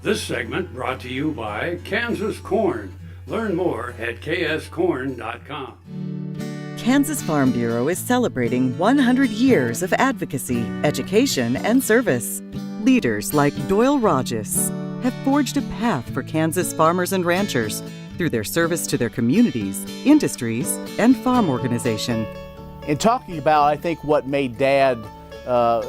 This segment brought to you by Kansas Corn. Learn more at kscorn.com. Kansas Farm Bureau is celebrating 100 years of advocacy, education, and service. Leaders like Doyle Rahjes have forged a path for Kansas farmers and ranchers through their service to their communities, industries, and farm organization. In talking about, I think, what made Dad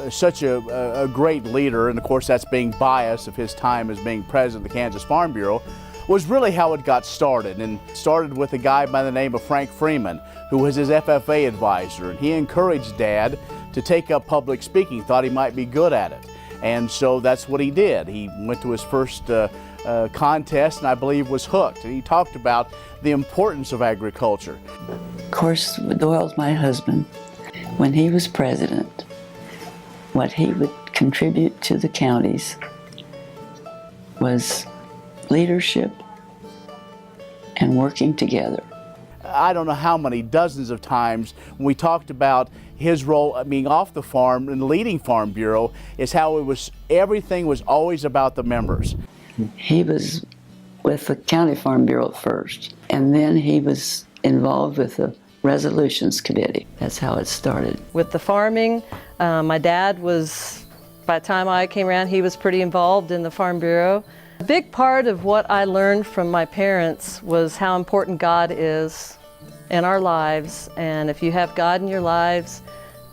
such a great leader, and of course that's being biased of his time as being president of the Kansas Farm Bureau, was really how it got started. And started with a guy by the name of Frank Freeman, who was his FFA advisor. And he encouraged Dad to take up public speaking, thought he might be good at it. And so that's what he did. He went to his first contest and I believe was hooked. And he talked about the importance of agriculture. Of course, Doyle's my husband. When he was president, what he would contribute to the counties was leadership and working together. I don't know how many dozens of times when we talked about his role being off the farm and leading Farm Bureau is how everything was always about the members. He was with the County Farm Bureau first, and then he was involved with the Resolutions Committee. That's how it started. With the farming, my dad was, by the time I came around, he was pretty involved in the Farm Bureau. A big part of what I learned from my parents was how important God is in our lives, and if you have God in your lives,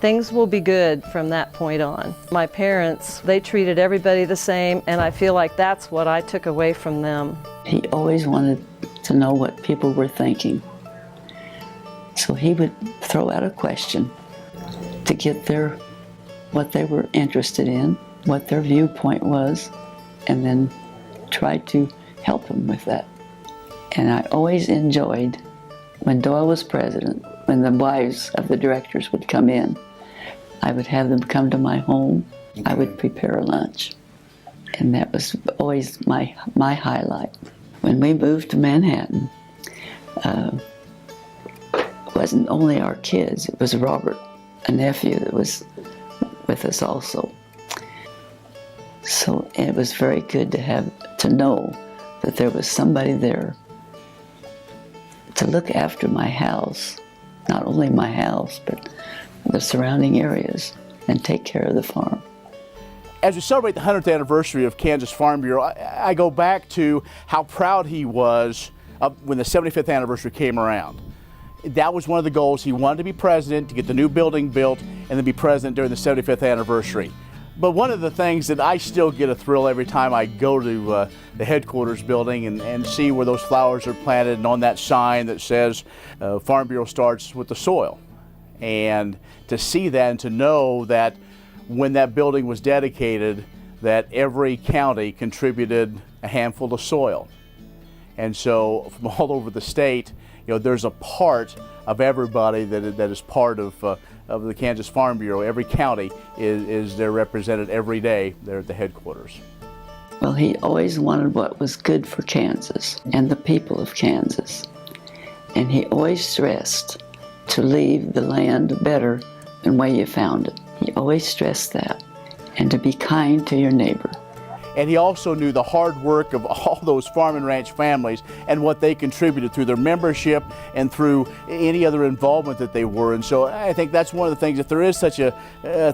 things will be good from that point on. My parents, they treated everybody the same, and I feel like that's what I took away from them. He always wanted to know what people were thinking. So he would throw out a question to get what they were interested in, what their viewpoint was, and then try to help them with that. And I always enjoyed when Doyle was president, when the wives of the directors would come in, I would have them come to my home. I would prepare a lunch. And that was always my highlight. When we moved to Manhattan, it wasn't only our kids, it was Robert, a nephew that was with us also. So it was very good to know that there was somebody there to look after my house, not only my house, but the surrounding areas, and take care of the farm. As we celebrate the 100th anniversary of Kansas Farm Bureau, I go back to how proud he was when the 75th anniversary came around. That was one of the goals. He wanted to be president, to get the new building built, and then be president during the 75th anniversary. But one of the things that I still get a thrill every time I go to the headquarters building and see where those flowers are planted, and on that sign that says Farm Bureau starts with the soil. And to see that and to know that when that building was dedicated, that every county contributed a handful of soil. And so from all over the state, there's a part of everybody that is part of the Kansas Farm Bureau. Every county is there represented every day there at the headquarters. Well, he always wanted what was good for Kansas and the people of Kansas. And he always stressed to leave the land better than where you found it. He always stressed that. And to be kind to your neighbor. And he also knew the hard work of all those farm and ranch families and what they contributed through their membership and through any other involvement that they were. And so I think that's one of the things, if there is such a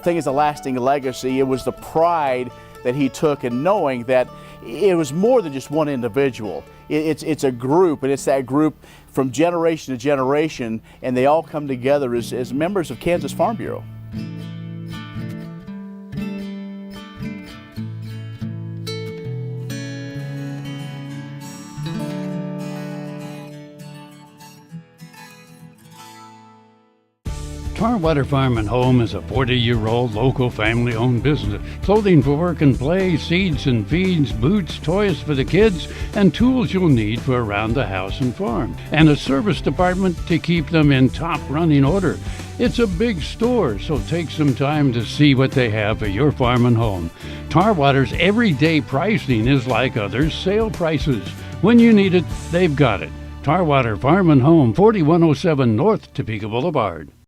thing as a lasting legacy, it was the pride that he took in knowing that it was more than just one individual. It's a group, and it's that group from generation to generation, and they all come together as members of Kansas Farm Bureau. Tarwater Farm and Home is a 40-year-old local family-owned business. Clothing for work and play, seeds and feeds, boots, toys for the kids, and tools you'll need for around the house and farm. And a service department to keep them in top running order. It's a big store, so take some time to see what they have for your farm and home. Tarwater's everyday pricing is like others' sale prices. When you need it, they've got it. Tarwater Farm and Home, 4107 North Topeka Boulevard.